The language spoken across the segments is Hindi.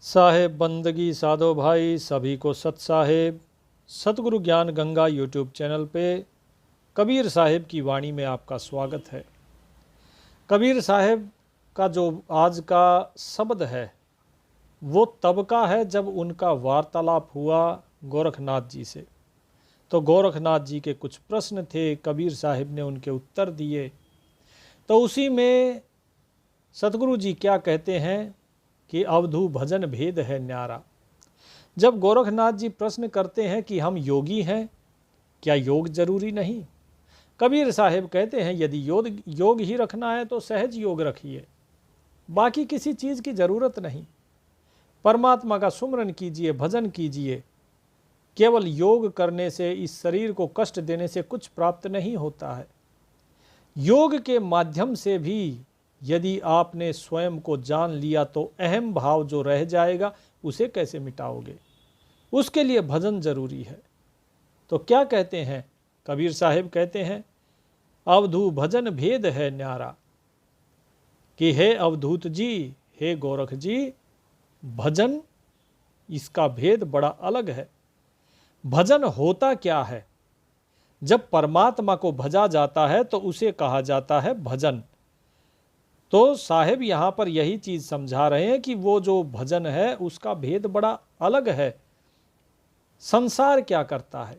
साहेब बंदगी साधो भाई, सभी को सत साहेब। सतगुरु ज्ञान गंगा यूट्यूब चैनल पे कबीर साहेब की वाणी में आपका स्वागत है। कबीर साहेब का जो आज का शब्द है वो तब का है जब उनका वार्तालाप हुआ गोरखनाथ जी से। तो गोरखनाथ जी के कुछ प्रश्न थे, कबीर साहिब ने उनके उत्तर दिए। तो उसी में सतगुरु जी क्या कहते हैं कि अवधू भजन भेद है न्यारा। जब गोरखनाथ जी प्रश्न करते हैं कि हम योगी हैं, क्या योग जरूरी नहीं? कबीर साहिब कहते हैं यदि योग ही रखना है तो सहज योग रखिए, बाकी किसी चीज़ की ज़रूरत नहीं। परमात्मा का सुमरन कीजिए, भजन कीजिए। केवल योग करने से, इस शरीर को कष्ट देने से कुछ प्राप्त नहीं होता है। योग के माध्यम से भी यदि आपने स्वयं को जान लिया तो अहम भाव जो रह जाएगा उसे कैसे मिटाओगे? उसके लिए भजन जरूरी है। तो क्या कहते हैं कबीर साहिब? कहते हैं अवधू भजन भेद है न्यारा, कि हे अवधूत जी, हे गोरख जी, भजन इसका भेद बड़ा अलग है। भजन होता क्या है? जब परमात्मा को भजा जाता है तो उसे कहा जाता है भजन। तो साहिब यहाँ पर यही चीज़ समझा रहे हैं कि वो जो भजन है उसका भेद बड़ा अलग है। संसार क्या करता है?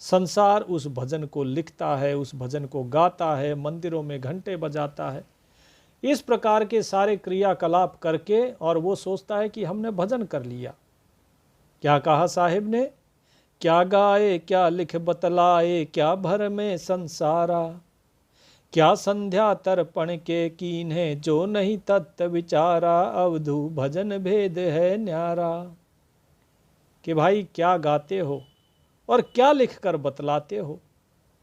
संसार उस भजन को लिखता है, उस भजन को गाता है, मंदिरों में घंटे बजाता है, इस प्रकार के सारे क्रियाकलाप करके, और वो सोचता है कि हमने भजन कर लिया। क्या कहा साहिब ने? क्या गाए क्या लिख बतलाए, क्या भर में संसारा, क्या संध्या तर्पण के कीन्हे, जो नहीं तत्व विचारा, अवधू भजन भेद है न्यारा। कि भाई क्या गाते हो और क्या लिख कर बतलाते हो,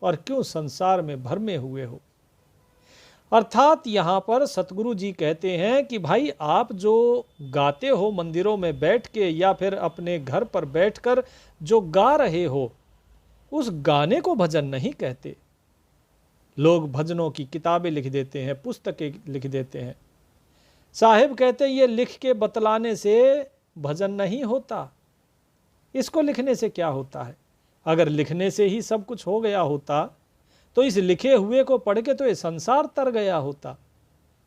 और क्यों संसार में भरमे हुए हो? अर्थात यहाँ पर सतगुरु जी कहते हैं कि भाई आप जो गाते हो मंदिरों में बैठ के या फिर अपने घर पर बैठकर जो गा रहे हो, उस गाने को भजन नहीं कहते। लोग भजनों की किताबें लिख देते हैं, पुस्तकें लिख देते हैं। साहिब कहते हैं ये लिख के बतलाने से भजन नहीं होता। इसको लिखने से क्या होता है? अगर लिखने से ही सब कुछ हो गया होता तो इस लिखे हुए को पढ़ के तो ये संसार तर गया होता।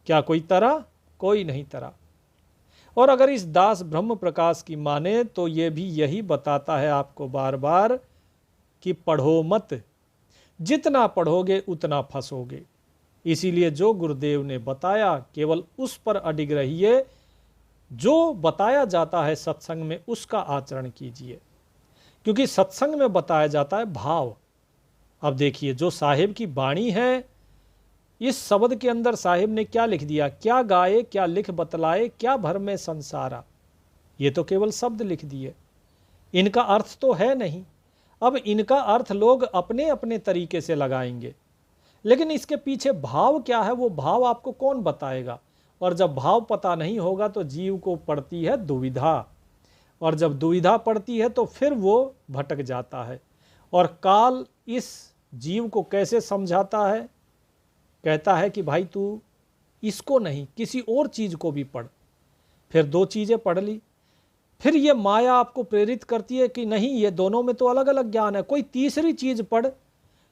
क्या कोई तरा? कोई नहीं तरा। और अगर इस दास ब्रह्म प्रकाश की माने तो ये भी यही बताता है आपको बार बार कि पढ़ो मत, जितना पढ़ोगे उतना फंसोगे। इसीलिए जो गुरुदेव ने बताया केवल उस पर अडिग रहिए, जो बताया जाता है सत्संग में उसका आचरण कीजिए, क्योंकि सत्संग में बताया जाता है भाव। अब देखिए जो साहिब की वाणी है, इस शब्द के अंदर साहिब ने क्या लिख दिया? क्या गाए क्या लिख बतलाए, क्या भर में संसारा। ये तो केवल शब्द लिख दिए, इनका अर्थ तो है नहीं। अब इनका अर्थ लोग अपने अपने तरीके से लगाएंगे, लेकिन इसके पीछे भाव क्या है वो भाव आपको कौन बताएगा? और जब भाव पता नहीं होगा तो जीव को पड़ती है दुविधा, और जब दुविधा पड़ती है तो फिर वो भटक जाता है। और काल इस जीव को कैसे समझाता है? कहता है कि भाई तू इसको नहीं किसी और चीज़ को भी पढ़। फिर दो चीज़ें पढ़ ली, फिर ये माया आपको प्रेरित करती है कि नहीं ये दोनों में तो अलग अलग ज्ञान है, कोई तीसरी चीज़ पढ़।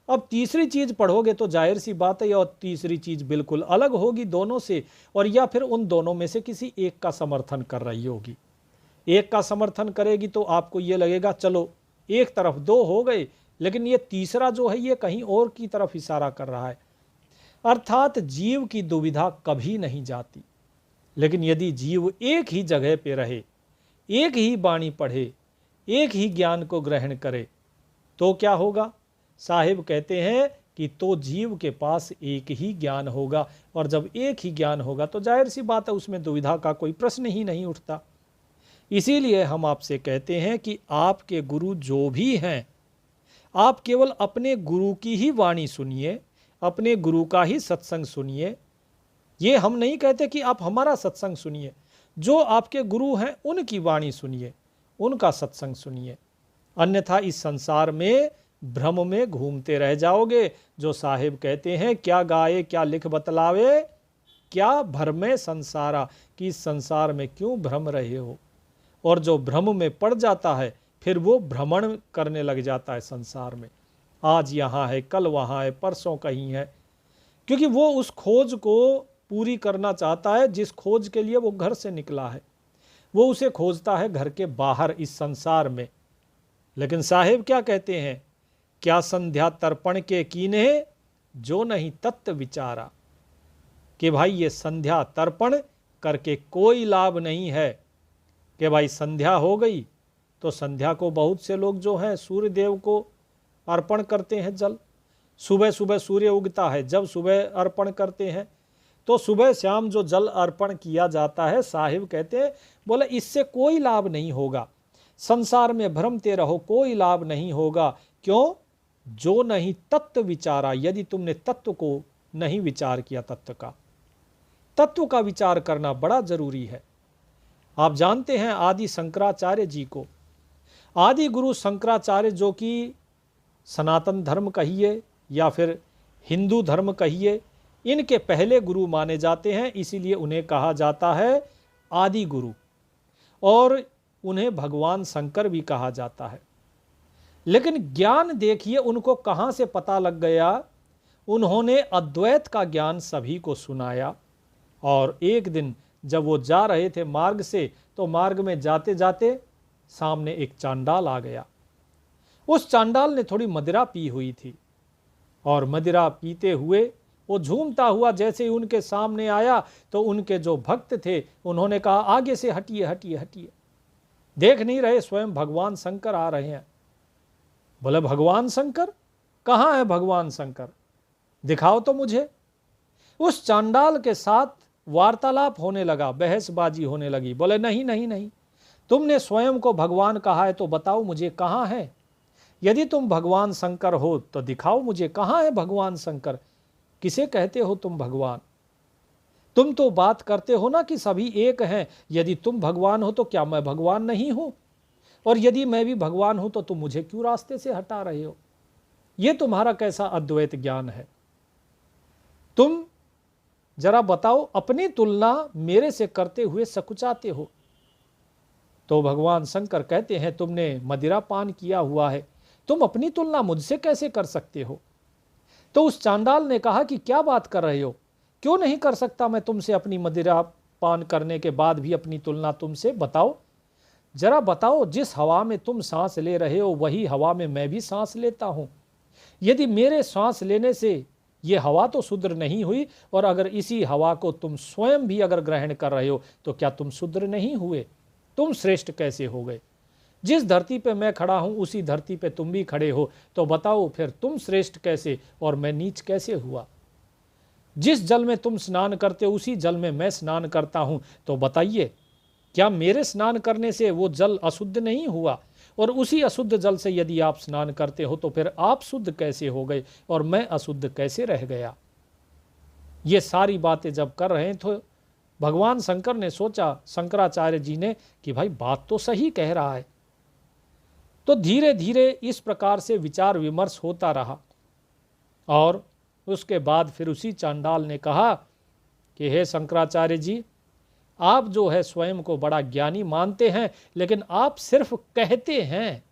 अब तीसरी चीज़ पढ़ोगे तो जाहिर सी बात है और तीसरी चीज़ बिल्कुल अलग होगी दोनों से, और या फिर उन दोनों में से किसी एक का समर्थन कर रही होगी। एक का समर्थन करेगी तो आपको ये लगेगा चलो एक तरफ दो हो गए, लेकिन ये तीसरा जो है ये कहीं और की तरफ इशारा कर रहा है। अर्थात जीव की दुविधा कभी नहीं जाती। लेकिन यदि जीव एक ही जगह पे रहे, एक ही वाणी पढ़े, एक ही ज्ञान को ग्रहण करे, तो क्या होगा? साहिब कहते हैं कि तो जीव के पास एक ही ज्ञान होगा, और जब एक ही ज्ञान होगा तो जाहिर सी बात है उसमें दुविधा का कोई प्रश्न ही नहीं उठता। इसीलिए हम आपसे कहते हैं कि आपके गुरु जो भी हैं, आप केवल अपने गुरु की ही वाणी सुनिए, अपने गुरु का ही सत्संग सुनिए। ये हम नहीं कहते कि आप हमारा सत्संग सुनिए, जो आपके गुरु हैं उनकी वाणी सुनिए, उनका सत्संग सुनिए। अन्यथा इस संसार में भ्रम में घूमते रह जाओगे। जो साहिब कहते हैं क्या गाए क्या लिख बतलावे, क्या भ्रमे संसारा, कि इस संसार में क्यों भ्रम रहे हो। और जो भ्रम में पड़ जाता है फिर वो भ्रमण करने लग जाता है संसार में, आज यहाँ है, कल वहाँ है, परसों कहीं है, क्योंकि वो उस खोज को पूरी करना चाहता है जिस खोज के लिए वो घर से निकला है। वो उसे खोजता है घर के बाहर इस संसार में। लेकिन साहिब क्या कहते हैं, क्या संध्या तर्पण के कीने जो नहीं तत्व विचारा, कि भाई ये संध्या तर्पण करके कोई लाभ नहीं है। कि भाई संध्या हो गई तो संध्या को बहुत से लोग जो हैं सूर्य देव को अर्पण करते हैं जल। सुबह सुबह सूर्य उगता है, जब सुबह अर्पण करते हैं तो सुबह शाम जो जल अर्पण किया जाता है, साहिब कहते हैं बोले इससे कोई लाभ नहीं होगा, संसार में भ्रमते रहो, कोई लाभ नहीं होगा। क्यों? जो नहीं तत्व विचारा, यदि तुमने तत्व को नहीं विचार किया, तत्व का विचार करना बड़ा जरूरी है। आप जानते हैं आदि शंकराचार्य जी को, आदि गुरु शंकराचार्य जो कि सनातन धर्म कहिए या फिर हिंदू धर्म कहिए, इनके पहले गुरु माने जाते हैं, इसीलिए उन्हें कहा जाता है आदि गुरु, और उन्हें भगवान शंकर भी कहा जाता है। लेकिन ज्ञान देखिए उनको कहाँ से पता लग गया। उन्होंने अद्वैत का ज्ञान सभी को सुनाया, और एक दिन जब वो जा रहे थे मार्ग से, तो मार्ग में जाते जाते सामने एक चांडाल आ गया। उस चांडाल ने थोड़ी मदिरा पी हुई थी, और मदिरा पीते हुए वो झूमता हुआ जैसे ही उनके सामने आया तो उनके जो भक्त थे उन्होंने कहा आगे से हटिए हटिए हटिए, देख नहीं रहे स्वयं भगवान शंकर आ रहे हैं। बोले भगवान शंकर? कहाँ है भगवान शंकर, दिखाओ तो मुझे। उस चांडाल के साथ वार्तालाप होने लगा, बहसबाजी होने लगी। बोले नहीं नहीं नहीं, तुमने स्वयं को भगवान कहा है तो बताओ मुझे कहाँ है। यदि तुम भगवान शंकर हो तो दिखाओ मुझे कहाँ है भगवान शंकर, किसे कहते हो तुम भगवान? तुम तो बात करते हो ना कि सभी एक हैं, यदि तुम भगवान हो तो क्या मैं भगवान नहीं हूं? और यदि मैं भी भगवान हूं तो तुम मुझे क्यों रास्ते से हटा रहे हो? यह तुम्हारा कैसा अद्वैत ज्ञान है? तुम जरा बताओ, अपनी तुलना मेरे से करते हुए सकुचाते हो। तो भगवान शंकर कहते हैं तुमने मदिरा पान किया हुआ है, तुम अपनी तुलना मुझसे कैसे कर सकते हो? तो उस चांडाल ने कहा कि क्या बात कर रहे हो, क्यों नहीं कर सकता मैं तुमसे अपनी मदिरा पान करने के बाद भी अपनी तुलना तुमसे? बताओ जरा बताओ, जिस हवा में तुम सांस ले रहे हो वही हवा में मैं भी सांस लेता हूं। यदि मेरे सांस लेने से ये हवा तो शुद्र नहीं हुई, और अगर इसी हवा को तुम स्वयं भी अगर ग्रहण कर रहे हो तो क्या तुम शुद्र नहीं हुए? तुम श्रेष्ठ कैसे हो गए? जिस धरती पे मैं खड़ा हूं उसी धरती पे तुम भी खड़े हो, तो बताओ फिर तुम श्रेष्ठ कैसे और मैं नीच कैसे हुआ? जिस जल में तुम स्नान करते हो उसी जल में मैं स्नान करता हूं, तो बताइए क्या मेरे स्नान करने से वो जल अशुद्ध नहीं हुआ? और उसी अशुद्ध जल से यदि आप स्नान करते हो तो फिर आप शुद्ध कैसे हो गए और मैं अशुद्ध कैसे रह गया? ये सारी बातें जब कर रहे थे भगवान शंकर ने सोचा, शंकराचार्य जी ने, कि भाई बात तो सही कह रहा है। तो धीरे धीरे इस प्रकार से विचार विमर्श होता रहा, और उसके बाद फिर उसी चांडाल ने कहा कि हे शंकराचार्य जी, आप जो है स्वयं को बड़ा ज्ञानी मानते हैं, लेकिन आप सिर्फ कहते हैं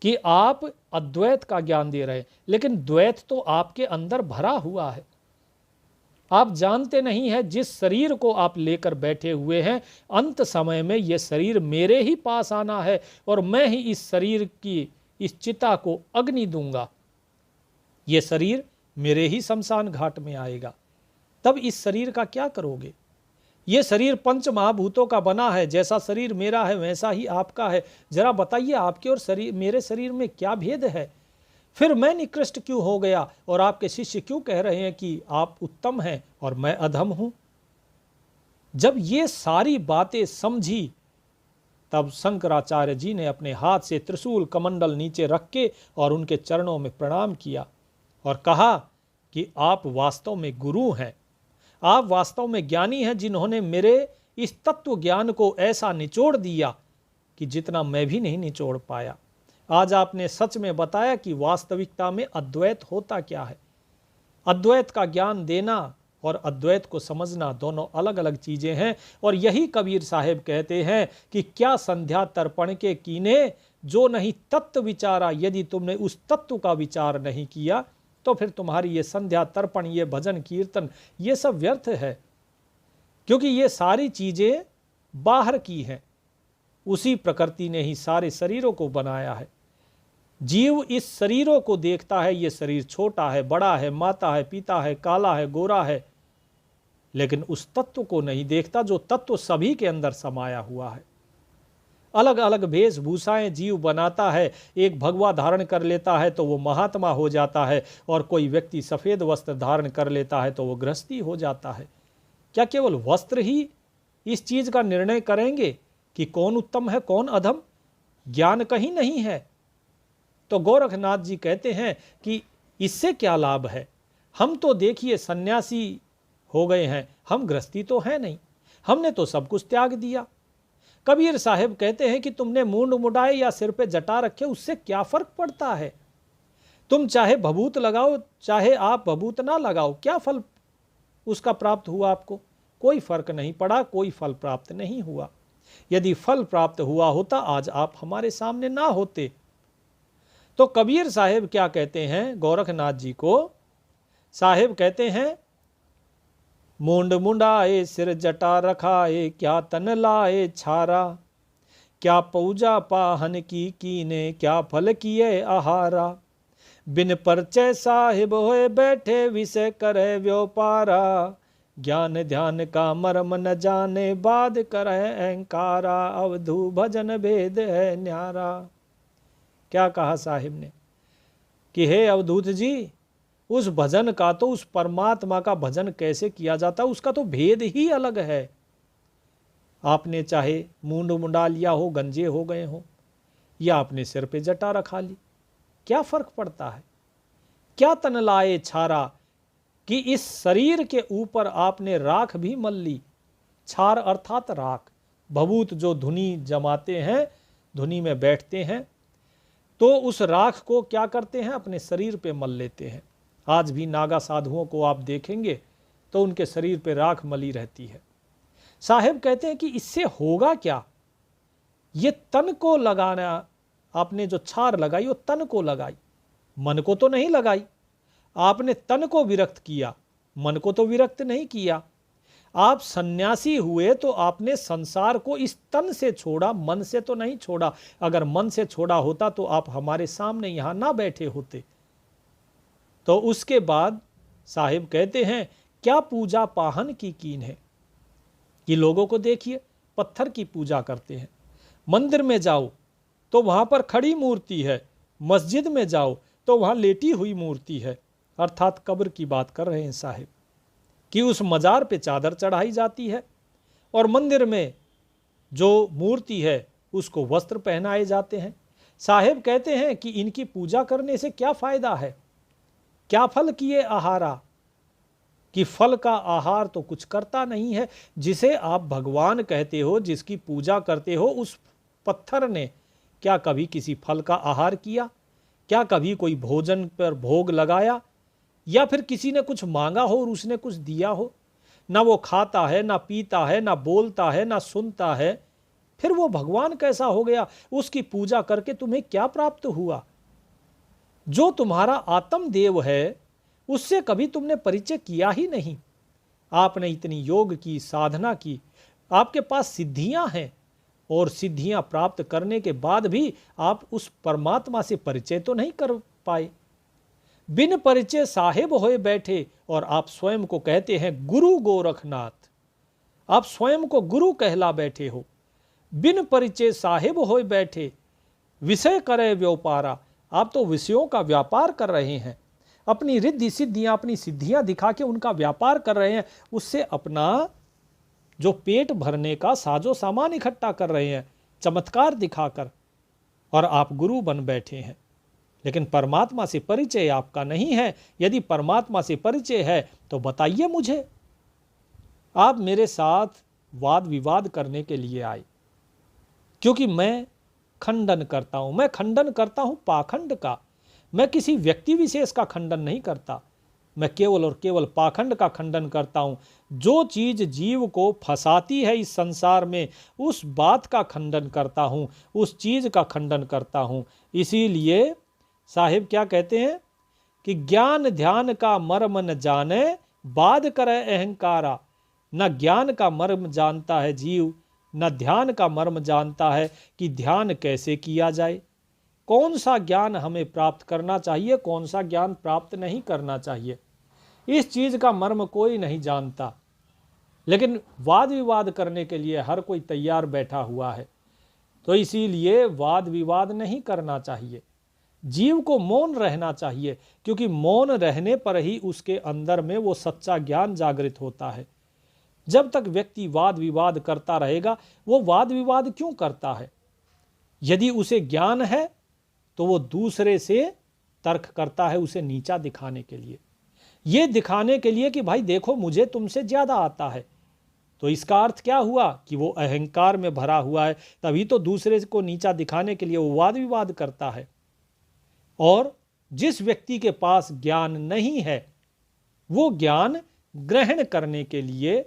कि आप अद्वैत का ज्ञान दे रहे हैं, लेकिन द्वैत तो आपके अंदर भरा हुआ है। आप जानते नहीं है जिस शरीर को आप लेकर बैठे हुए हैं, अंत समय में यह शरीर मेरे ही पास आना है, और मैं ही इस शरीर की इस चिता को अग्नि दूंगा। यह शरीर मेरे ही शमशान घाट में आएगा। तब इस शरीर का क्या करोगे? ये शरीर पंच महाभूतों का बना है, जैसा शरीर मेरा है वैसा ही आपका है। जरा बताइए आपके और मेरे शरीर में क्या भेद है? फिर मैं निकृष्ट क्यों हो गया और आपके शिष्य क्यों कह रहे हैं कि आप उत्तम हैं और मैं अधम हूं? जब ये सारी बातें समझी तब शंकराचार्य जी ने अपने हाथ से त्रिशूल कमंडल नीचे रख के और उनके चरणों में प्रणाम किया और कहा कि आप वास्तव में गुरु हैं, आप वास्तव में ज्ञानी हैं, जिन्होंने मेरे इस तत्व ज्ञान को ऐसा निचोड़ दिया कि जितना मैं भी नहीं निचोड़ पाया। आज आपने सच में बताया कि वास्तविकता में अद्वैत होता क्या है। अद्वैत का ज्ञान देना और अद्वैत को समझना दोनों अलग अलग चीज़ें हैं। और यही कबीर साहब कहते हैं कि क्या संध्या तर्पण के कीने, जो नहीं तत्व विचारा। यदि तुमने उस तत्व का विचार नहीं किया तो फिर तुम्हारी ये संध्या तर्पण, ये भजन कीर्तन, ये सब व्यर्थ है, क्योंकि ये सारी चीज़ें बाहर की हैं। उसी प्रकृति ने ही सारे शरीरों को बनाया है। जीव इस शरीरों को देखता है, ये शरीर छोटा है, बड़ा है, माता है, पिता है, काला है, गोरा है, लेकिन उस तत्व को नहीं देखता जो तत्व सभी के अंदर समाया हुआ है। अलग अलग वेशभूषाएं जीव बनाता है, एक भगवा धारण कर लेता है तो वो महात्मा हो जाता है, और कोई व्यक्ति सफ़ेद वस्त्र धारण कर लेता है तो वो गृहस्थी हो जाता है। क्या केवल वस्त्र ही इस चीज़ का निर्णय करेंगे कि कौन उत्तम है कौन अधम? ज्ञान कहीं नहीं है। तो गोरखनाथ जी कहते हैं कि इससे क्या लाभ है? हम तो देखिए सन्यासी हो गए हैं, हम गृहस्थी तो है नहीं, हमने तो सब कुछ त्याग दिया। कबीर साहब कहते हैं कि तुमने मूंड मुंडाए या सिर पे जटा रखे, उससे क्या फर्क पड़ता है? तुम चाहे भभूत लगाओ चाहे आप भभूत ना लगाओ, क्या फल उसका प्राप्त हुआ आपको? कोई फर्क नहीं पड़ा, कोई फल प्राप्त नहीं हुआ। यदि फल प्राप्त हुआ होता आज आप हमारे सामने ना होते। तो कबीर साहब क्या कहते हैं गोरखनाथ जी को? साहेब कहते हैं, मूंड मुंडाए सिर जटा रखाए, क्या तन लाए छारा, क्या पूजा पाहन की कीने, क्या फल किए आहारा, बिन परचय साहिब होए बैठे, विषय करे व्योपारा, ज्ञान ध्यान का मर्म न जाने, बाद करे अहंकारा, अवधू भजन भेद है न्यारा। क्या कहा साहिब ने कि हे अवधूत जी, उस भजन का तो, उस परमात्मा का भजन कैसे किया जाता, उसका तो भेद ही अलग है। आपने चाहे मूंड मुंडा लिया हो, गंजे हो गए हो, या आपने सिर पे जटा रखा ली, क्या फर्क पड़ता है? क्या तन लाए छारा, कि इस शरीर के ऊपर आपने राख भी मल ली। छार अर्थात राख, भभूत जो धुनी जमाते हैं, धुनी में बैठते हैं, तो उस राख को क्या करते हैं? अपने शरीर पे मल लेते हैं। आज भी नागा साधुओं को आप देखेंगे तो उनके शरीर पे राख मली रहती है। साहेब कहते हैं कि इससे होगा क्या? ये तन को लगाना, आपने जो छार लगाई वो तन को लगाई, मन को तो नहीं लगाई। आपने तन को विरक्त किया, मन को तो विरक्त नहीं किया। आप सन्यासी हुए तो आपने संसार को इस तन से छोड़ा, मन से तो नहीं छोड़ा। अगर मन से छोड़ा होता तो आप हमारे सामने यहां ना बैठे होते। तो उसके बाद साहिब कहते हैं, क्या पूजा पाहन की कीन है। कि लोगों को देखिए पत्थर की पूजा करते हैं, मंदिर में जाओ तो वहां पर खड़ी मूर्ति है, मस्जिद में जाओ तो वहां लेटी हुई मूर्ति है, अर्थात कब्र की बात कर रहे हैं साहिब, कि उस मजार पे चादर चढ़ाई जाती है, और मंदिर में जो मूर्ति है उसको वस्त्र पहनाए जाते हैं। साहिब कहते हैं कि इनकी पूजा करने से क्या फायदा है? क्या फल किए आहारा, कि फल का आहार तो कुछ करता नहीं है। जिसे आप भगवान कहते हो, जिसकी पूजा करते हो, उस पत्थर ने क्या कभी किसी फल का आहार किया? क्या कभी कोई भोजन पर भोग लगाया, या फिर किसी ने कुछ मांगा हो और उसने कुछ दिया हो? ना वो खाता है, ना पीता है, ना बोलता है, ना सुनता है, फिर वो भगवान कैसा हो गया? उसकी पूजा करके तुम्हें क्या प्राप्त हुआ? जो तुम्हारा आत्म देव है उससे कभी तुमने परिचय किया ही नहीं। आपने इतनी योग की, साधना की, आपके पास सिद्धियां हैं, और सिद्धियां प्राप्त करने के बाद भी आप उस परमात्मा से परिचय तो नहीं कर पाए। बिन परिचय साहेब होए बैठे, और आप स्वयं को कहते हैं गुरु गोरखनाथ, आप स्वयं को गुरु कहला बैठे हो। बिन परिचय साहेब होए बैठे, विषय करे व्यापारा, आप तो विषयों का व्यापार कर रहे हैं, अपनी रिद्धि सिद्धियां, अपनी सिद्धियां दिखा के उनका व्यापार कर रहे हैं, उससे अपना जो पेट भरने का साजो सामान इकट्ठा कर रहे हैं, चमत्कार दिखाकर, और आप गुरु बन बैठे हैं। लेकिन परमात्मा से परिचय आपका नहीं है। यदि परमात्मा से परिचय है तो बताइए मुझे। आप मेरे साथ वाद विवाद करने के लिए आए, क्योंकि मैं खंडन करता हूं पाखंड का। मैं किसी व्यक्ति विशेष का खंडन नहीं करता, मैं केवल और केवल पाखंड का खंडन करता हूँ। जो चीज़ जीव को फंसाती है इस संसार में, उस बात का खंडन करता हूँ, उस चीज़ का खंडन करता हूँ। इसीलिए साहिब क्या कहते हैं कि ज्ञान ध्यान का मर्म न जाने, बाद करे अहंकारा। न ज्ञान का मर्म जानता है जीव, न ध्यान का मर्म जानता है कि ध्यान कैसे किया जाए, कौन सा ज्ञान हमें प्राप्त करना चाहिए, कौन सा ज्ञान प्राप्त नहीं करना चाहिए। इस चीज़ का मर्म कोई नहीं जानता, लेकिन वाद विवाद करने के लिए हर कोई तैयार बैठा हुआ है। तो इसीलिए वाद विवाद नहीं करना चाहिए, जीव को मौन रहना चाहिए, क्योंकि मौन रहने पर ही उसके अंदर में वो सच्चा ज्ञान जागृत होता है। जब तक व्यक्ति वाद विवाद करता रहेगा, वो वाद विवाद क्यों करता है? यदि उसे ज्ञान है तो वो दूसरे से तर्क करता है, उसे नीचा दिखाने के लिए, ये दिखाने के लिए कि भाई देखो मुझे तुमसे ज्यादा आता है। तो इसका अर्थ क्या हुआ कि वो अहंकार में भरा हुआ है, तभी तो दूसरे को नीचा दिखाने के लिए वो वाद विवाद करता है। और जिस व्यक्ति के पास ज्ञान नहीं है, वो ज्ञान ग्रहण करने के लिए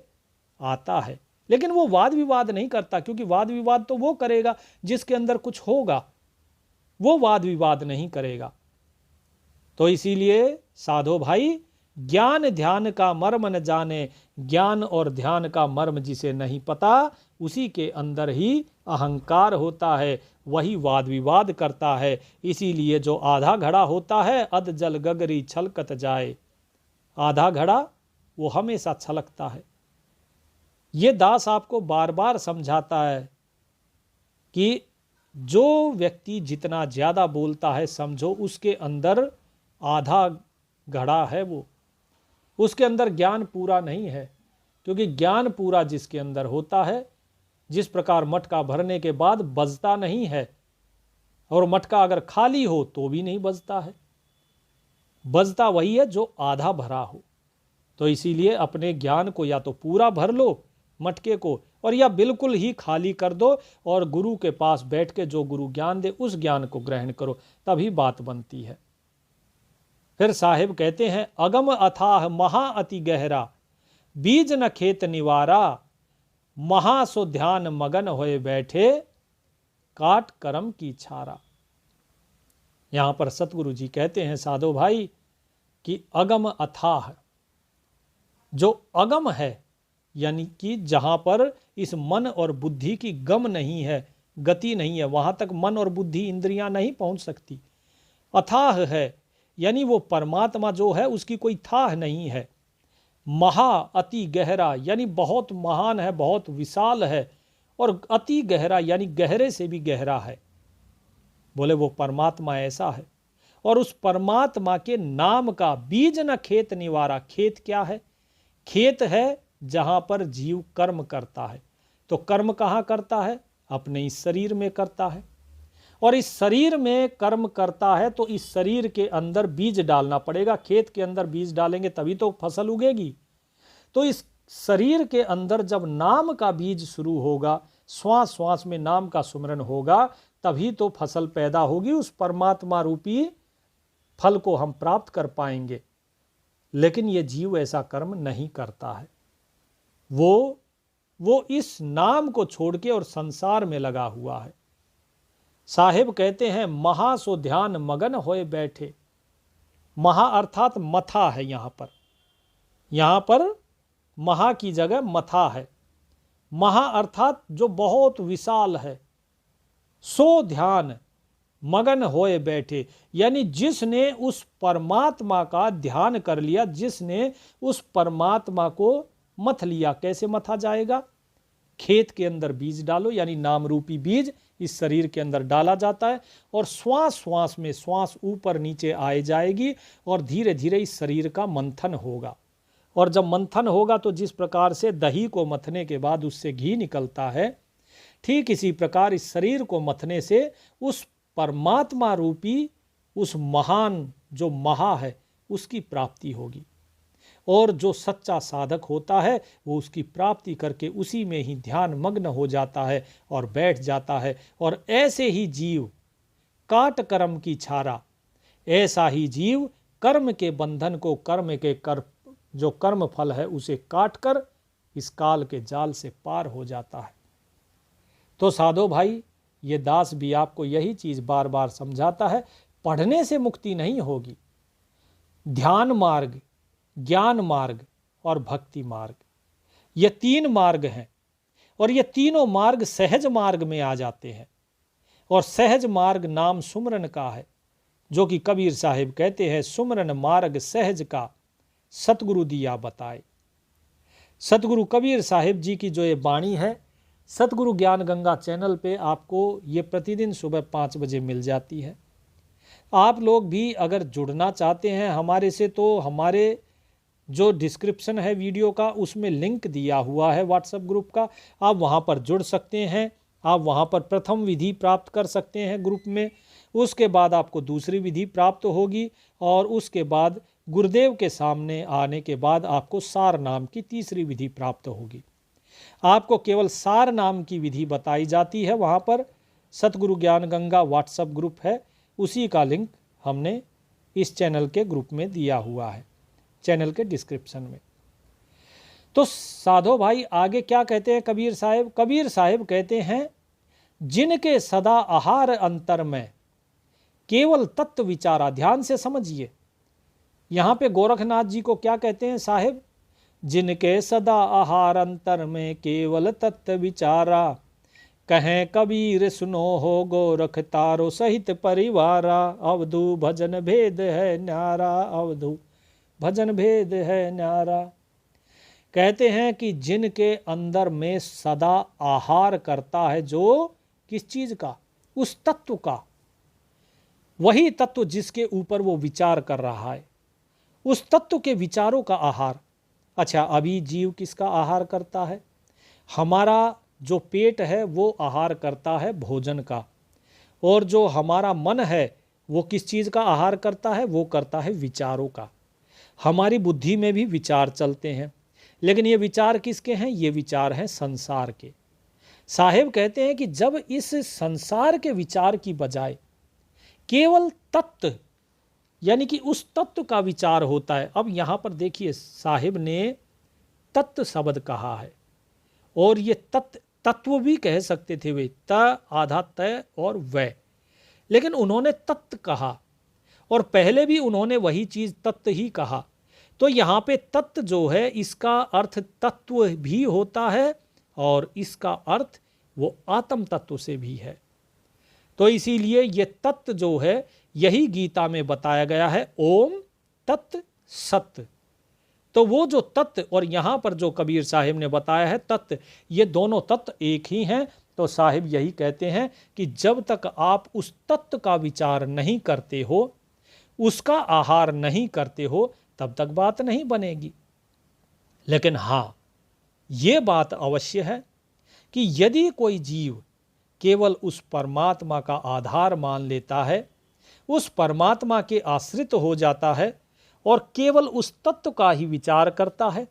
आता है, लेकिन वो वाद विवाद नहीं करता, क्योंकि वाद विवाद तो वो करेगा जिसके अंदर कुछ होगा, वो वाद विवाद नहीं करेगा। तो इसीलिए साधो भाई, ज्ञान ध्यान का मर्म न जाने, ज्ञान और ध्यान का मर्म जिसे नहीं पता, उसी के अंदर ही अहंकार होता है, वही वाद विवाद करता है। इसीलिए जो आधा घड़ा होता है, अध जल गगरी छलकत जाए, आधा घड़ा वो हमेशा छलकता है। ये दास आपको बार बार समझाता है कि जो व्यक्ति जितना ज़्यादा बोलता है, समझो उसके अंदर आधा घड़ा है, वो उसके अंदर ज्ञान पूरा नहीं है। क्योंकि ज्ञान पूरा जिसके अंदर होता है, जिस प्रकार मटका भरने के बाद बजता नहीं है, और मटका अगर खाली हो तो भी नहीं बजता है, बजता वही है जो आधा भरा हो। तो इसीलिए अपने ज्ञान को या तो पूरा भर लो मटके को, और या बिल्कुल ही खाली कर दो, और गुरु के पास बैठ के जो गुरु ज्ञान दे उस ज्ञान को ग्रहण करो, तभी बात बनती है। फिर साहिब कहते हैं, अगम अथाह महा अति गहरा, बीज न खेत निवारा, महा सो ध्यान मगन होए बैठे, काट करम की छारा। यहां पर सतगुरु जी कहते हैं साधो भाई कि अगम अथाह, जो अगम है, यानी कि जहां पर इस मन और बुद्धि की गम नहीं है, गति नहीं है, वहां तक मन और बुद्धि इंद्रियां नहीं पहुंच सकती। अथाह है यानी वो परमात्मा जो है उसकी कोई थाह नहीं है। महा अति गहरा यानी बहुत महान है, बहुत विशाल है, और अति गहरा यानी गहरे से भी गहरा है। बोले वो परमात्मा ऐसा है। और उस परमात्मा के नाम का बीज न खेत निवारा। खेत क्या है? खेत है जहां पर जीव कर्म करता है। तो कर्म कहाँ करता है? अपने इस शरीर में करता है। और इस शरीर में कर्म करता है तो इस शरीर के अंदर बीज डालना पड़ेगा। खेत के अंदर बीज डालेंगे तभी तो फसल उगेगी। तो इस शरीर के अंदर जब नाम का बीज शुरू होगा, श्वास श्वास में नाम का सुमरन होगा, तभी तो फसल पैदा होगी। उस परमात्मा रूपी फल को हम प्राप्त कर पाएंगे। लेकिन ये जीव ऐसा कर्म नहीं करता है। वो इस नाम को छोड़ के और संसार में लगा हुआ है। साहिब कहते हैं महा सो ध्यान मगन होए बैठे। महा अर्थात मथा है। यहां पर महा की जगह मथा है। महा अर्थात जो बहुत विशाल है। सो ध्यान मगन होए बैठे यानी जिसने उस परमात्मा का ध्यान कर लिया, जिसने उस परमात्मा को मथ लिया। कैसे मथा जाएगा? खेत के अंदर बीज डालो, यानी नाम रूपी बीज इस शरीर के अंदर डाला जाता है, और श्वास श्वास में श्वास ऊपर नीचे आए जाएगी, और धीरे धीरे इस शरीर का मंथन होगा। और जब मंथन होगा तो जिस प्रकार से दही को मथने के बाद उससे घी निकलता है, ठीक इसी प्रकार इस शरीर को मथने से उस परमात्मा रूपी उस महान जो महा है उसकी प्राप्ति होगी। और जो सच्चा साधक होता है वो उसकी प्राप्ति करके उसी में ही ध्यान मग्न हो जाता है और बैठ जाता है। और ऐसे ही जीव काट कर्म की छारा, ऐसा ही जीव कर्म के बंधन को, जो कर्म फल है उसे काटकर इस काल के जाल से पार हो जाता है। तो साधो भाई, ये दास भी आपको यही चीज बार बार समझाता है, पढ़ने से मुक्ति नहीं होगी। ध्यान मार्ग, ज्ञान मार्ग और भक्ति मार्ग, ये 3 मार्ग हैं और ये तीनों मार्ग सहज मार्ग में आ जाते हैं। और सहज मार्ग नाम सुमरन का है, जो कि कबीर साहिब कहते हैं, सुमरन मार्ग सहज का सतगुरु दिया बताए। सतगुरु कबीर साहिब जी की जो ये वाणी है, सतगुरु ज्ञान गंगा चैनल पे आपको ये प्रतिदिन सुबह 5 बजे मिल जाती है। आप लोग भी अगर जुड़ना चाहते हैं हमारे से, तो हमारे जो डिस्क्रिप्शन है वीडियो का, उसमें लिंक दिया हुआ है व्हाट्सएप ग्रुप का, आप वहाँ पर जुड़ सकते हैं। आप वहाँ पर प्रथम विधि प्राप्त कर सकते हैं ग्रुप में, उसके बाद आपको दूसरी विधि प्राप्त होगी और उसके बाद गुरुदेव के सामने आने के बाद आपको सार नाम की तीसरी विधि प्राप्त होगी। आपको केवल सार नाम की विधि बताई जाती है। वहाँ पर सतगुरु ज्ञान गंगा व्हाट्सएप ग्रुप है, उसी का लिंक हमने इस चैनल के ग्रुप में दिया हुआ है, चैनल के डिस्क्रिप्शन में। तो साधो भाई आगे क्या कहते हैं कबीर साहिब? कबीर साहिब कहते हैं, जिनके सदा आहार अंतर में केवल तत्व विचारा। ध्यान से समझिए, यहाँ पे गोरखनाथ जी को क्या कहते हैं साहिब? जिनके सदा आहार अंतर में केवल तत्व विचारा, कहें कबीर सुनो हो गोरख तारो सहित परिवारा। अवधू भजन भेद है न्यारा, अवधू भजन भेद है न्यारा। कहते हैं कि जिनके अंदर में सदा आहार करता है, जो किस चीज का? उस तत्व का, वही तत्व जिसके ऊपर वो विचार कर रहा है, उस तत्व के विचारों का आहार। अच्छा, अभी जीव किसका आहार करता है? हमारा जो पेट है वो आहार करता है भोजन का, और जो हमारा मन है वो किस चीज़ का आहार करता है? वो करता है विचारों का। हमारी बुद्धि में भी विचार चलते हैं, लेकिन ये विचार किसके हैं? ये विचार हैं संसार के। साहिब कहते हैं कि जब इस संसार के विचार की बजाय केवल तत्व, यानी कि उस तत्व का विचार होता है। अब यहाँ पर देखिए, साहिब ने तत्व शब्द कहा है, और ये तत्व भी कह सकते थे वे, त आधा तय और वै, लेकिन उन्होंने तत्व कहा, और पहले भी उन्होंने वही चीज़ तत्व ही कहा। तो यहाँ पे तत्व जो है, इसका अर्थ तत्व भी होता है और इसका अर्थ वो आत्म तत्व से भी है। तो इसीलिए ये तत्व जो है, यही गीता में बताया गया है, ओम तत्व सत्य। तो वो जो तत्व और यहाँ पर जो कबीर साहिब ने बताया है तत्व, ये दोनों तत्व एक ही हैं। तो साहिब यही कहते हैं कि जब तक आप उस तत्व का विचार नहीं करते हो, उसका आहार नहीं करते हो, तब तक बात नहीं बनेगी। लेकिन हाँ, ये बात अवश्य है कि यदि कोई जीव केवल उस परमात्मा का आधार मान लेता है, उस परमात्मा के आश्रित हो जाता है और केवल उस तत्व का ही विचार करता है,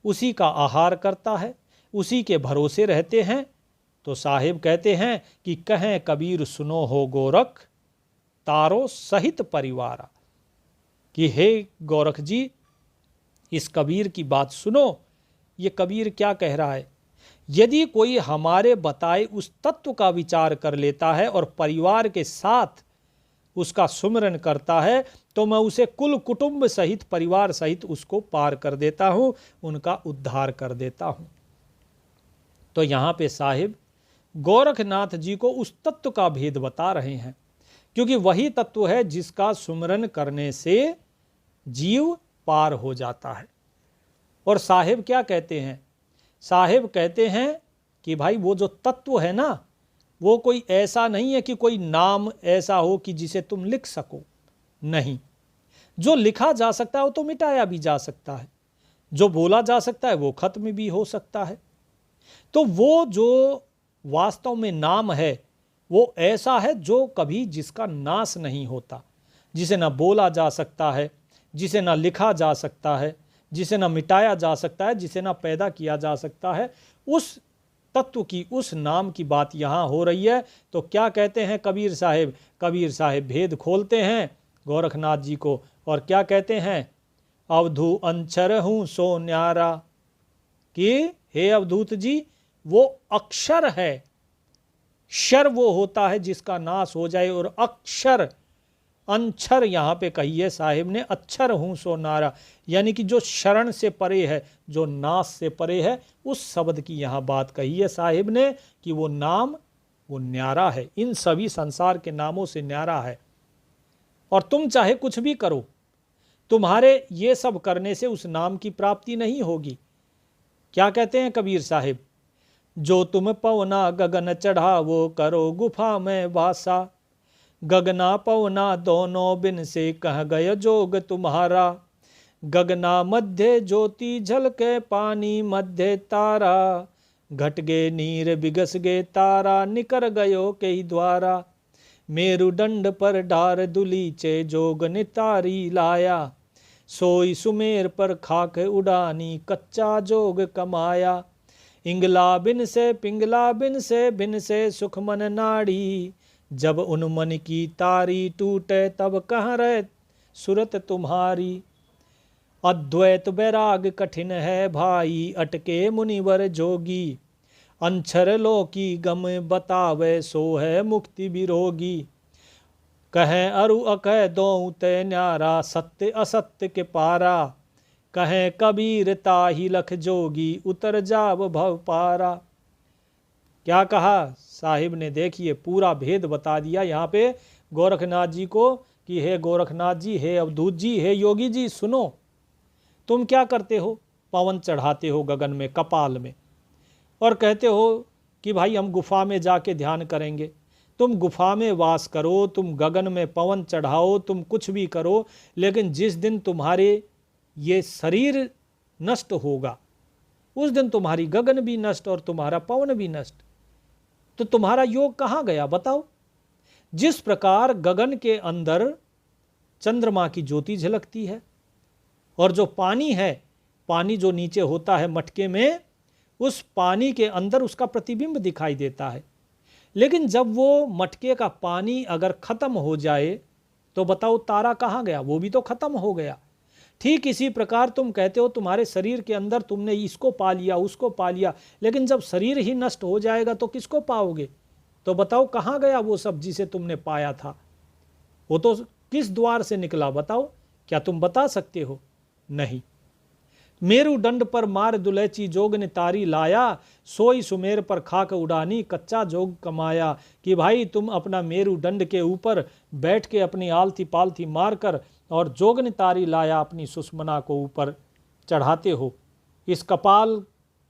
उसी का आहार करता है, उसी के भरोसे रहते हैं, तो साहिब कहते हैं कि कहें कबीर सुनो हो गोरख तारो सहित परिवारा, कि हे गोरख जी, इस कबीर की बात सुनो। ये कबीर क्या कह रहा है? यदि कोई हमारे बताए उस तत्व का विचार कर लेता है और परिवार के साथ उसका सुमिरन करता है, तो मैं उसे कुल कुटुंब सहित, परिवार सहित उसको पार कर देता हूँ, उनका उद्धार कर देता हूँ। तो यहाँ पे साहिब गोरखनाथ जी को उस तत्व का भेद बता रहे हैं, क्योंकि वही तत्व है जिसका सुमिरन करने से जीव पार हो जाता है। और साहिब क्या कहते हैं? साहिब कहते हैं कि भाई वो जो तत्व है ना, वो कोई ऐसा नहीं है कि कोई नाम ऐसा हो कि जिसे तुम लिख सको, नहीं। जो लिखा जा सकता है वो तो मिटाया भी जा सकता है, जो बोला जा सकता है वो खत्म भी हो सकता है। तो वो जो वास्तव में नाम है वो ऐसा है जो कभी जिसका नाश नहीं होता, जिसे ना बोला जा सकता है, जिसे ना लिखा जा सकता है, जिसे ना मिटाया जा सकता है, जिसे ना पैदा किया जा सकता है। उस तत्व की, उस नाम की बात यहाँ हो रही है। तो क्या कहते हैं कबीर साहिब? कबीर साहिब भेद खोलते हैं गोरखनाथ जी को और क्या कहते हैं, अवधू अंचर हूँ सो न्यारा, कि हे अवधूत जी वो अक्षर है। शर वो होता है जिसका नाश हो जाए, और अक्षर अंछर यहां पे कहिए साहिब ने, अक्षर हूं सो नारा, यानी कि जो शरण से परे है, जो नाश से परे है, उस शब्द की यहां बात कही है साहिब ने कि वो नाम वो न्यारा है, इन सभी संसार के नामों से न्यारा है। और तुम चाहे कुछ भी करो, तुम्हारे ये सब करने से उस नाम की प्राप्ति नहीं होगी। क्या कहते हैं कबीर साहिब, जो तुम पवना गगन चढ़ा वो करो गुफा में वासा, गगना पवना दोनों बिन से कह गय जोग तुम्हारा, गगना मध्य ज्योति झलके पानी मध्य तारा, घट गे नीर बिगस गे तारा निकर गयो के द्वारा, मेरुदंड पर डार दुलीचे जोग नितारी लाया, सोई सुमेर पर खाक उड़ानी कच्चा जोग कमाया, इंगला बिन से पिंगला बिन से सुख मन नाड़ी, जब उन मन की तारी टूटे तब कहाँ रहे सुरत तुम्हारी, अद्वैत वैराग कठिन है भाई अटके मुनिवर जोगी, अंछर लो की गम बतावे सो है मुक्ति विरोगी, कहें अरु अकह दो ते न्यारा सत्य असत्य के पारा, कहें कबीर ताहि लख जोगी उतर जाव भव पारा। क्या कहा साहिब ने, देखिए पूरा भेद बता दिया यहाँ पे गोरखनाथ जी को कि हे गोरखनाथ जी, हे अवधूत जी, हे योगी जी, सुनो, तुम क्या करते हो, पवन चढ़ाते हो गगन में कपाल में, और कहते हो कि भाई हम गुफा में जाके ध्यान करेंगे। तुम गुफा में वास करो, तुम गगन में पवन चढ़ाओ, तुम कुछ भी करो, लेकिन जिस दिन तुम्हारे ये शरीर नष्ट होगा उस दिन तुम्हारी गगन भी नष्ट और तुम्हारा पवन भी नष्ट, तो तुम्हारा योग कहाँ गया बताओ। जिस प्रकार गगन के अंदर चंद्रमा की ज्योति झलकती है, और जो पानी है, पानी जो नीचे होता है मटके में, उस पानी के अंदर उसका प्रतिबिंब दिखाई देता है, लेकिन जब वो मटके का पानी अगर खत्म हो जाए तो बताओ तारा कहाँ गया, वो भी तो खत्म हो गया। ठीक इसी प्रकार तुम कहते हो तुम्हारे शरीर के अंदर तुमने इसको पा लिया उसको पा लिया, लेकिन जब शरीर ही नष्ट हो जाएगा तो किसको पाओगे, तो बताओ कहाँ गया वो सब जिसे तुमने पाया था, वो तो किस द्वार से निकला बताओ, क्या तुम बता सकते हो, नहीं। मेरुदंड पर मार दुलैची जोग ने तारी लाया, सोई सुमेर पर खाक उड़ानी कच्चा जोग कमाया, कि भाई तुम अपना मेरुदंड के ऊपर बैठ के अपनी आलती पालती मारकर और जोग ने तारी लाया अपनी सुषमना को ऊपर चढ़ाते हो, इस कपाल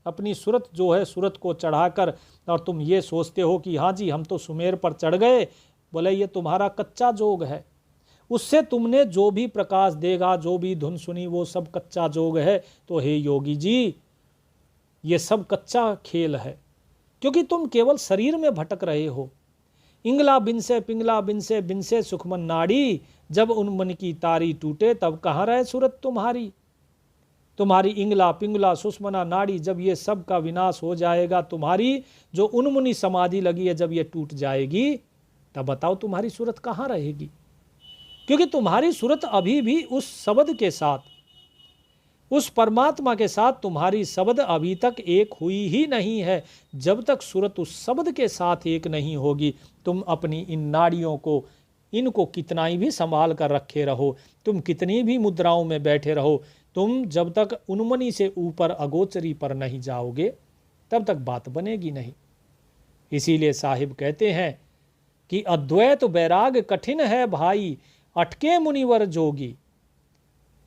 अपनी सूरत जो है सूरत को चढ़ाकर, और तुम ये सोचते हो कि हाँ जी हम तो सुमेर पर चढ़ गए। बोले ये तुम्हारा कच्चा जोग है, उससे तुमने जो भी प्रकाश देगा, जो भी धुन सुनी, वो सब कच्चा जोग है। तो हे योगी जी, ये सब कच्चा खेल है, क्योंकि तुम केवल शरीर में भटक रहे हो। इंगला बिन से पिंगला बिन से सुखमन नाड़ी, जब उन मन की तारी टूटे तब कहाँ रहे सूरत तुम्हारी। तुम्हारी इंगला पिंगला सुषमना नाड़ी, जब ये सब का विनाश हो जाएगा, तुम्हारी जो उन्मुनी समाधि लगी है जब ये टूट जाएगी, तब बताओ तुम्हारी सूरत कहाँ रहेगी। क्योंकि तुम्हारी सूरत अभी भी उस शब्द के साथ, उस परमात्मा के साथ तुम्हारी शब्द अभी तक एक हुई ही नहीं है। जब तक सूरत उस शब्द के साथ एक नहीं होगी, तुम अपनी इन नाड़ियों को, इनको कितना ही भी संभाल कर रखे रहो, तुम कितनी भी मुद्राओं में बैठे रहो, तुम जब तक उन्मनी से ऊपर अगोचरी पर नहीं जाओगे तब तक बात बनेगी नहीं। इसीलिए साहिब कहते हैं कि अद्वैत वैराग कठिन है भाई अटके मुनिवर जोगी,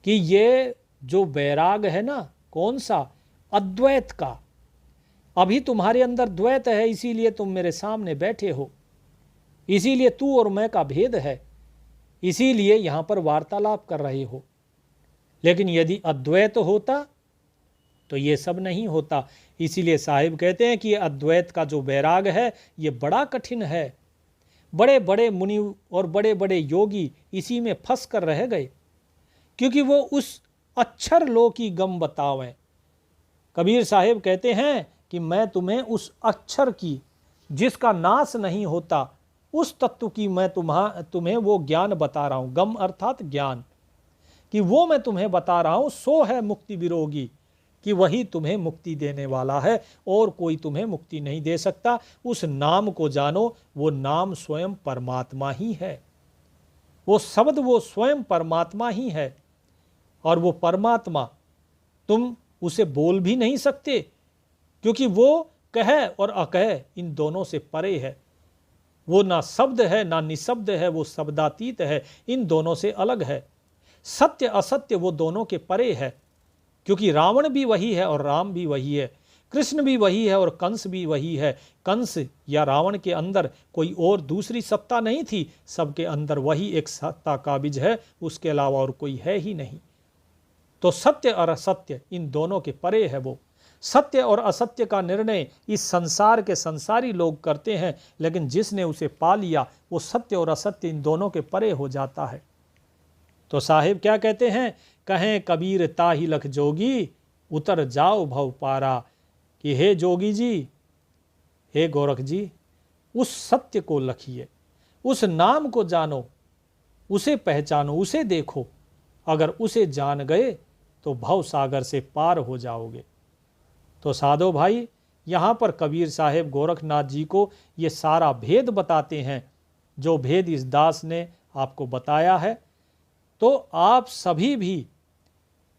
कि ये जो वैराग है ना, कौन सा, अद्वैत का। अभी तुम्हारे अंदर द्वैत है, इसीलिए तुम मेरे सामने बैठे हो, इसीलिए तू और मैं का भेद है, इसीलिए यहां पर वार्तालाप कर रहे हो। लेकिन यदि अद्वैत होता तो ये सब नहीं होता। इसीलिए साहिब कहते हैं कि ये अद्वैत का जो वैराग है ये बड़ा कठिन है। बड़े बड़े मुनि और बड़े बड़े योगी इसी में फंस कर रह गए, क्योंकि वो उस अक्षर लो की गम बतावें। कबीर साहिब कहते हैं कि मैं तुम्हें उस अक्षर की, जिसका नाश नहीं होता, उस तत्व की मैं तुम्हें वो ज्ञान बता रहा हूँ। गम अर्थात ज्ञान। कि वो मैं तुम्हें बता रहा हूं, सो है मुक्ति विरोगी, कि वही तुम्हें मुक्ति देने वाला है और कोई तुम्हें मुक्ति नहीं दे सकता। उस नाम को जानो, वो नाम स्वयं परमात्मा ही है, वो शब्द वो स्वयं परमात्मा ही है। और वो परमात्मा तुम उसे बोल भी नहीं सकते, क्योंकि वो कह और अकह इन दोनों से परे है। वो ना शब्द है ना निशब्द है, वो शब्दातीत है, इन दोनों से अलग है। सत्य असत्य वो दोनों के परे है, क्योंकि रावण भी वही है और राम भी वही है, कृष्ण भी वही है और कंस भी वही है। कंस या रावण के अंदर कोई और दूसरी सत्ता नहीं थी, सबके अंदर वही एक सत्ता काबिज है, उसके अलावा और कोई है ही नहीं। तो सत्य और असत्य इन दोनों के परे है वो। सत्य और असत्य का निर्णय इस संसार के संसारी लोग करते हैं, लेकिन जिसने उसे पा लिया वो सत्य और असत्य इन दोनों के परे हो जाता है। तो साहिब क्या कहते हैं, कहें कबीर ताहि लख जोगी, उतर जाओ भव पारा, कि हे जोगी जी, हे गोरख जी, उस सत्य को लखिए, उस नाम को जानो, उसे पहचानो, उसे देखो। अगर उसे जान गए तो भव सागर से पार हो जाओगे। तो साधो भाई, यहाँ पर कबीर साहेब गोरखनाथ जी को ये सारा भेद बताते हैं, जो भेद इस दास ने आपको बताया है। तो आप सभी भी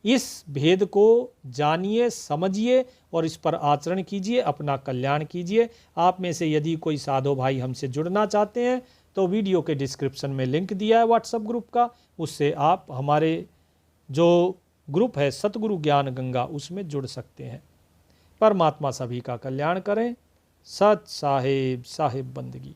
इस भेद को जानिए, समझिए और इस पर आचरण कीजिए, अपना कल्याण कीजिए। आप में से यदि कोई साधो भाई हमसे जुड़ना चाहते हैं तो वीडियो के डिस्क्रिप्शन में लिंक दिया है व्हाट्सएप ग्रुप का, उससे आप हमारे जो ग्रुप है सतगुरु ज्ञान गंगा, उसमें जुड़ सकते हैं। परमात्मा सभी का कल्याण करें। सत साहेब साहेब बंदगी।